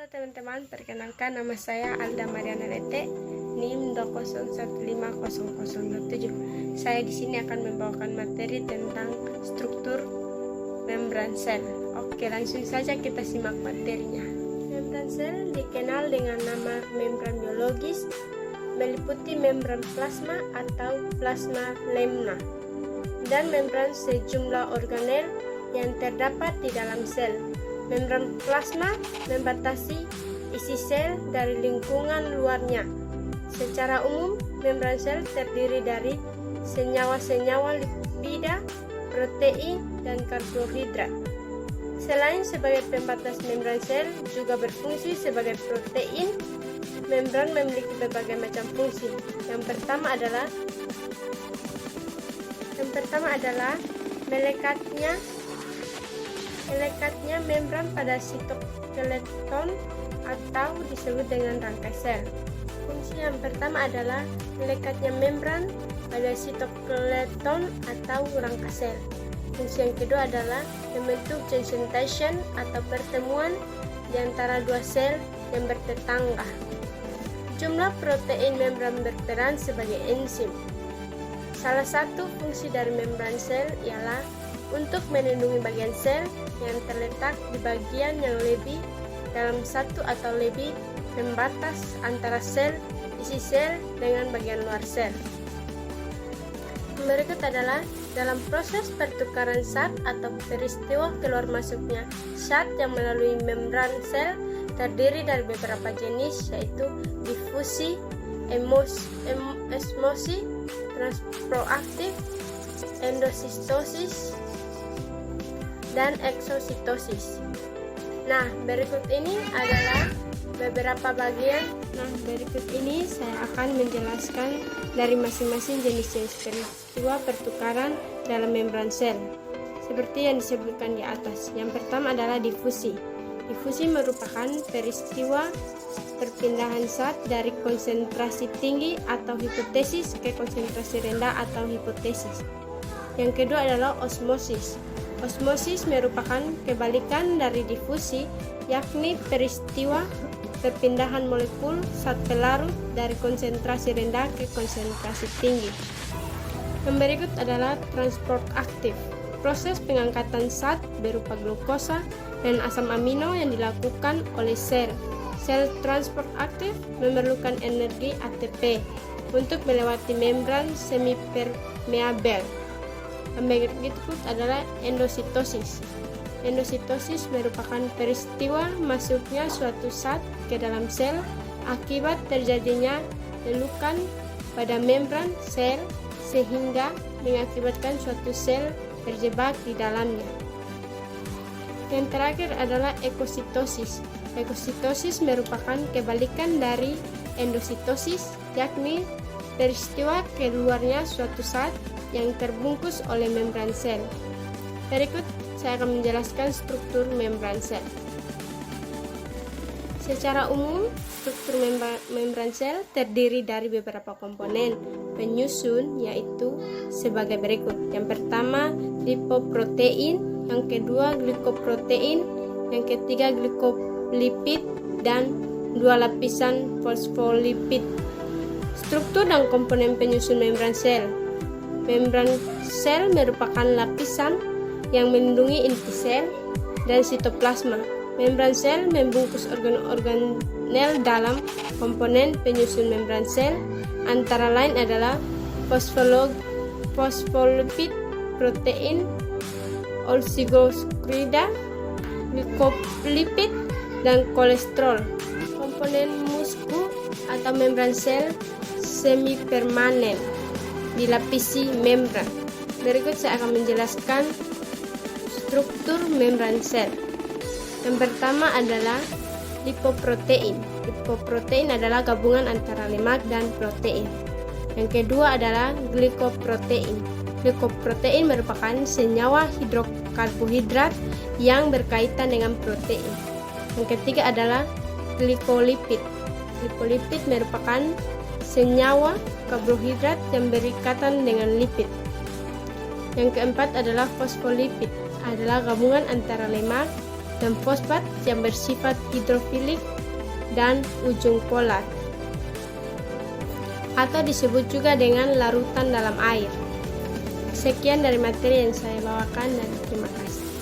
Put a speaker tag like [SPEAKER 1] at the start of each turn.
[SPEAKER 1] Halo teman-teman, perkenalkan nama saya Alda Mariana Lete, NIM 2015007. Saya di sini akan membawakan materi tentang struktur membran sel. Oke, langsung saja kita simak materinya. Membran sel dikenal dengan nama membran biologis, meliputi membran plasma atau plasma lemna, dan membran sejumlah organel yang terdapat di dalam sel. Membran plasma membatasi isi sel dari lingkungan luarnya. Secara umum, membran sel terdiri dari senyawa-senyawa lipida, protein, dan karbohidrat. Selain sebagai pembatas, membran sel juga berfungsi sebagai protein. Membran memiliki berbagai macam fungsi. Yang pertama adalah melekatnya membran pada sitoskeleton atau disebut dengan rangkai sel. Fungsi yang pertama adalah melekatnya membran pada sitoskeleton atau rangkai sel. Fungsi yang kedua adalah membentuk junction tension atau pertemuan di antara dua sel yang bertetangga. Jumlah protein membran berperan sebagai enzim. Salah satu fungsi dari membran sel ialah untuk melindungi bagian sel yang terletak di bagian yang lebih dalam satu atau lebih pembatas antara sel isi sel dengan bagian luar sel. Berikut adalah dalam proses pertukaran zat atau peristiwa keluar masuknya zat yang melalui membran sel terdiri dari beberapa jenis, yaitu difusi, osmosis, transproaktif, endositosis, dan eksositosis. Nah, berikut ini adalah beberapa bagian. Berikut ini saya akan menjelaskan dari masing-masing jenis-jenis peristiwa pertukaran dalam membran sel, seperti yang disebutkan di atas. Yang pertama adalah difusi. Difusi merupakan peristiwa perpindahan zat dari konsentrasi tinggi atau hipotesis ke konsentrasi rendah atau hipotesis. Yang kedua adalah osmosis. Osmosis merupakan kebalikan dari difusi, yakni peristiwa perpindahan molekul zat pelarut dari konsentrasi rendah ke konsentrasi tinggi. Yang berikut adalah transport aktif. Proses pengangkatan zat berupa glukosa dan asam amino yang dilakukan oleh sel. Sel transport aktif memerlukan energi ATP untuk melewati membran semipermeabel. Yang berikut adalah endositosis. Endositosis merupakan peristiwa masuknya suatu zat ke dalam sel akibat terjadinya lelukan pada membran sel sehingga mengakibatkan suatu sel terjebak di dalamnya. Yang terakhir adalah ekositosis. Ekositosis merupakan kebalikan dari endositosis, yakni peristiwa keluarnya suatu zat yang terbungkus oleh membran sel. Berikut saya akan menjelaskan struktur membran sel. Secara umum, struktur membran sel terdiri dari beberapa komponen penyusun, yaitu sebagai berikut. Yang pertama, lipoprotein, yang kedua glikoprotein, yang ketiga glikolipid, dan dua lapisan fosfolipid. Struktur dan komponen penyusun membran sel. Membran sel merupakan lapisan yang melindungi inti sel dan sitoplasma. Membran sel membungkus organel dalam komponen penyusun membran sel, antara lain adalah fosfolipid, protein, oligosaccharides, glikolipid, dan kolesterol. Komponen musku atau membran sel semipermanen dilapisi membran. Berikut saya akan menjelaskan struktur membran sel. Yang pertama adalah lipoprotein. Lipoprotein adalah gabungan antara lemak dan protein. Yang kedua adalah glikoprotein. Glikoprotein merupakan senyawa hidrokarbohidrat yang berkaitan dengan protein. Yang ketiga adalah glikolipid. Glikolipid merupakan senyawa karbohidrat yang berikatan dengan lipid. Yang keempat adalah fosfolipid, adalah gabungan antara lemak dan fosfat yang bersifat hidrofilik dan ujung polar, atau disebut juga dengan larutan dalam air. Sekian dari materi yang saya bawakan dan terima kasih.